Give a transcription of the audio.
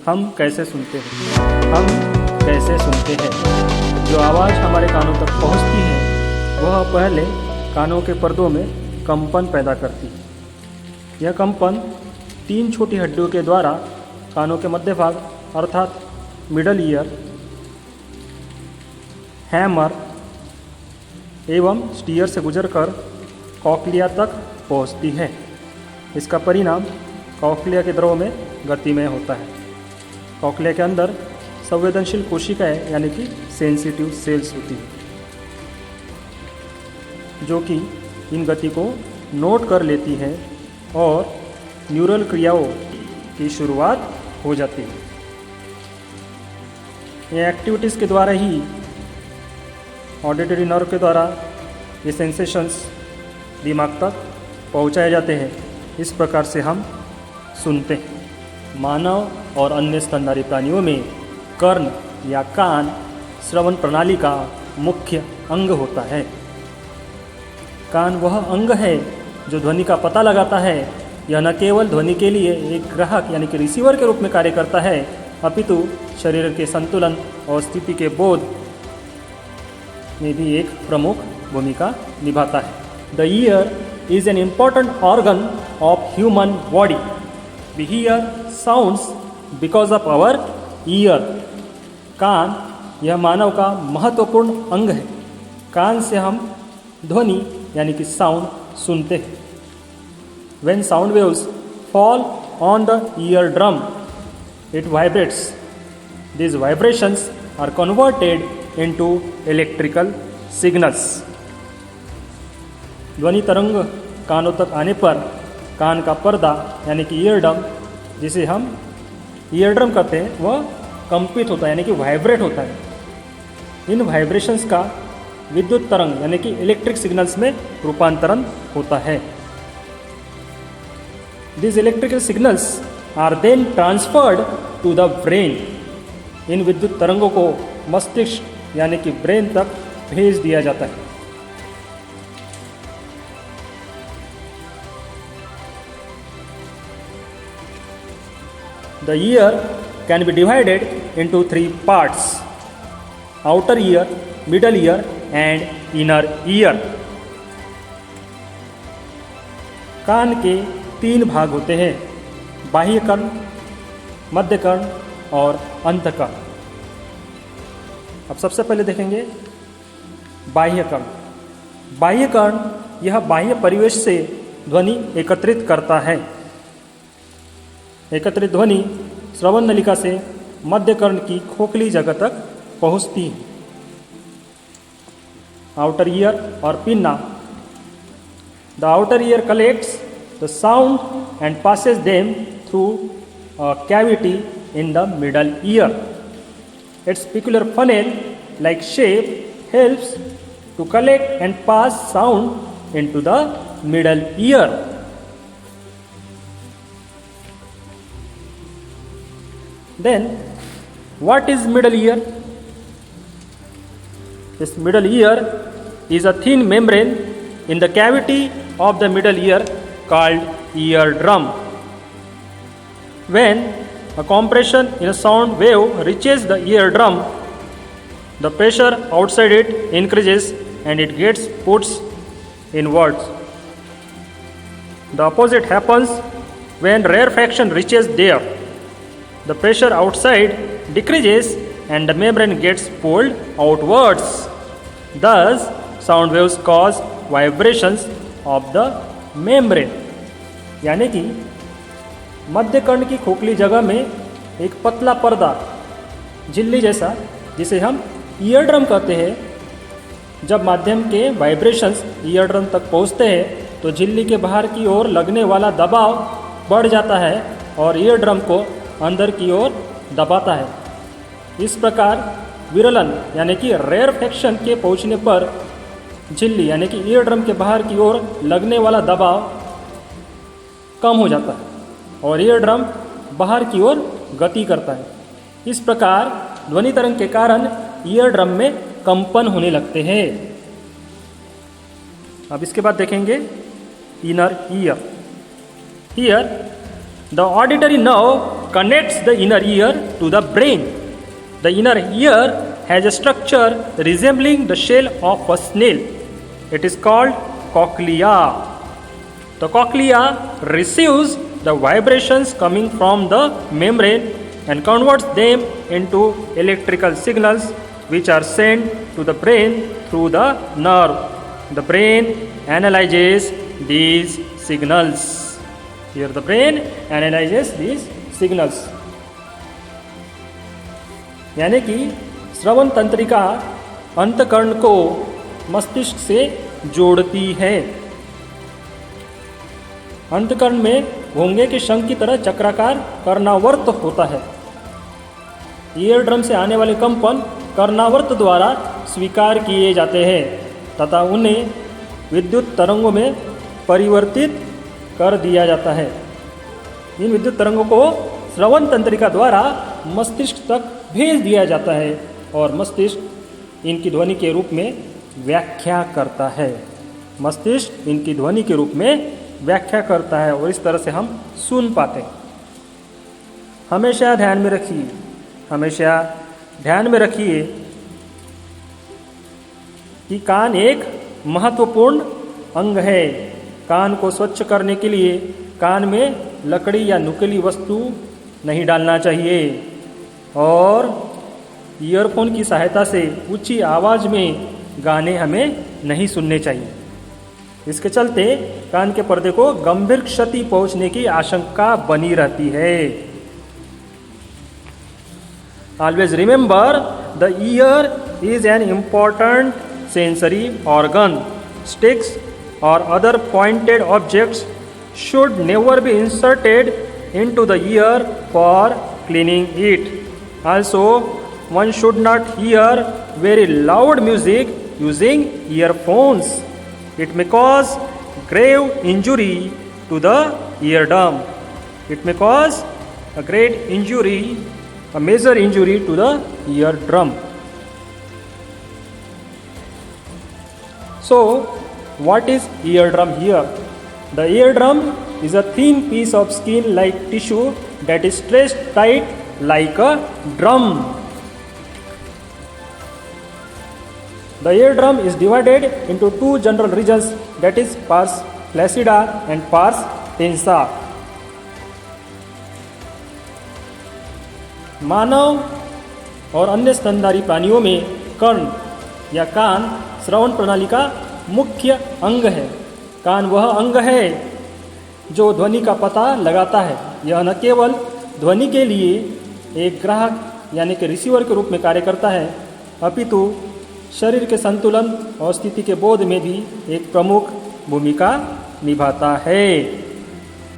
हम कैसे सुनते हैं। हम कैसे सुनते हैं। जो आवाज़ हमारे कानों तक पहुंचती है वह पहले कानों के पर्दों में कंपन पैदा करती है। यह कंपन 3 छोटी हड्डियों के द्वारा कानों के मध्य भाग अर्थात मिडल ईयर, हैमर एवं स्टीयर से गुजरकर कॉक्लिया तक पहुंचती है। इसका परिणाम कॉक्लिया के द्रव में गतिमय होता है। कॉक्लिया के अंदर संवेदनशील कोशिकाएं यानी कि सेंसिटिव सेल्स होती है जो कि इन गति को नोट कर लेती है और न्यूरल क्रियाओं की शुरुआत हो जाती है। ये एक्टिविटीज़ के द्वारा ही ऑडिटरी नर्व के द्वारा ये सेंसेशंस दिमाग तक पहुंचाए जाते हैं। इस प्रकार से हम सुनते हैं। मानव और अन्य स्तनधारी प्राणियों में कर्ण या कान श्रवण प्रणाली का मुख्य अंग होता है। कान वह अंग है जो ध्वनि का पता लगाता है। यह न केवल ध्वनि के लिए एक ग्राहक यानी कि रिसीवर के रूप में कार्य करता है, अपितु शरीर के संतुलन और स्थिति के बोध में भी एक प्रमुख भूमिका निभाता है। The year is an important organ of human body. We hear sounds because of our ear. कान यह मानव का महत्वपूर्ण अंग है। कान से हम ध्वनि यानी कि साउंड सुनते हैं। When sound waves fall on the eardrum, it vibrates. These vibrations are converted into electrical signals. ध्वनि तरंग कानों तक आने पर कान का पर्दा यानी कि ईयरडम, जिसे हम ईयरड्रम कहते हैं, वह कंपित होता है यानी कि वाइब्रेट होता है। इन वाइब्रेशंस का विद्युत तरंग यानी कि इलेक्ट्रिक सिग्नल्स में रूपांतरण होता है। These electrical signals are then transferred to the brain. इन विद्युत तरंगों को मस्तिष्क यानी कि ब्रेन तक भेज दिया जाता है। The ear can be divided into 3 parts: outer ear, middle ear and inner ear. कान के 3 भाग होते हैं: बाह्य कर्ण, मध्य कर्ण और अंतःकर्ण। अब सबसे पहले देखेंगे बाह्य कर्ण। बाह्य कर्ण यह बाह्य परिवेश से ध्वनि एकत्रित करता है। एकत्रित ध्वनि श्रवण नलिका से मध्य कर्ण की खोखली जगह तक पहुंचती है। आउटर ईयर और pinna. The outer ear collects the sound and passes them through a cavity in the middle ear. Its peculiar funnel-like shape helps to collect and pass sound into the middle ear. Then, what is middle ear? This middle ear is a thin membrane in the cavity of the middle ear called eardrum. When a compression in a sound wave reaches the eardrum, the pressure outside it increases and it gets pushed inwards. The opposite happens when rarefaction reaches there. The pressure outside decreases and the membrane gets pulled outwards. Thus, sound waves cause vibrations of the membrane. यानी कि मध्य कर्ण की खोखली जगह में एक पतला पर्दा, झिल्ली जैसा, जिसे हम ईयरड्रम कहते हैं, जब माध्यम के वाइब्रेशंस ईयरड्रम तक पहुंचते हैं तो झिल्ली के बाहर की ओर लगने वाला दबाव बढ़ जाता है और ईयरड्रम को अंदर की ओर दबाता है। इस प्रकार विरलन यानी कि रेयरफेक्शन के पहुंचने पर झिल्ली यानी कि ईयरड्रम के बाहर की ओर लगने वाला दबाव कम हो जाता है और ईयरड्रम बाहर की ओर गति करता है। इस प्रकार ध्वनि तरंग के कारण ईयरड्रम में कंपन होने लगते हैं। अब इसके बाद देखेंगे inner ear. Here the auditory nerve connects the inner ear to the brain. The inner ear has a structure resembling the shell of a snail. It is called cochlea. The cochlea receives the vibrations coming from the membrane and converts them into electrical signals which are sent to the brain through the nerve. The brain analyzes these signals. Here the brain analyzes these signals. यानी कि श्रवण तंत्रिका अंतकर्ण को मस्तिष्क से जोड़ती है। अंतकर्ण में घोंगे के शंख की तरह चक्राकार कर्णावर्त होता है। ईयर ड्रम से आने वाले कंपन कर्णावर्त द्वारा स्वीकार किए जाते हैं तथा उन्हें विद्युत तरंगों में परिवर्तित कर दिया जाता है। इन विद्युत तरंगों को श्रवण तंत्रिका द्वारा मस्तिष्क तक भेज दिया जाता है और मस्तिष्क इनकी ध्वनि के रूप में व्याख्या करता है। मस्तिष्क इनकी ध्वनि के रूप में व्याख्या करता है और इस तरह से हम सुन पाते हैं। हमेशा ध्यान में रखिए, हमेशा ध्यान में रखिए कि कान एक महत्वपूर्ण अंग है। कान को स्वच्छ करने के लिए कान में लकड़ी या नुकीली वस्तु नहीं डालना चाहिए और ईयरफोन की सहायता से ऊंची आवाज़ में गाने हमें नहीं सुनने चाहिए। इसके चलते कान के पर्दे को गंभीर क्षति पहुंचने की आशंका बनी रहती है। Always remember, the ear is an important sensory organ. Sticks or other pointed objects should never be inserted into the ear for cleaning it. Also, one should not hear very loud music using earphones. It may cause grave injury to the eardrum. It may cause a great injury, a major injury to the eardrum. So, what is eardrum here? The eardrum is a thin piece of skin like tissue that is stretched tight like a drum. The eardrum is divided into two general regions, that is pars flaccida and pars tensa. मानव और अन्य स्तनधारी प्राणियों में कर्ण या कान श्रवण प्रणाली का मुख्य अंग है। कान वह अंग है जो ध्वनि का पता लगाता है। यह न केवल ध्वनि के लिए एक ग्राहक यानी कि रिसीवर के रूप में कार्य करता है, अपितु शरीर के संतुलन और स्थिति के बोध में भी एक प्रमुख भूमिका निभाता है।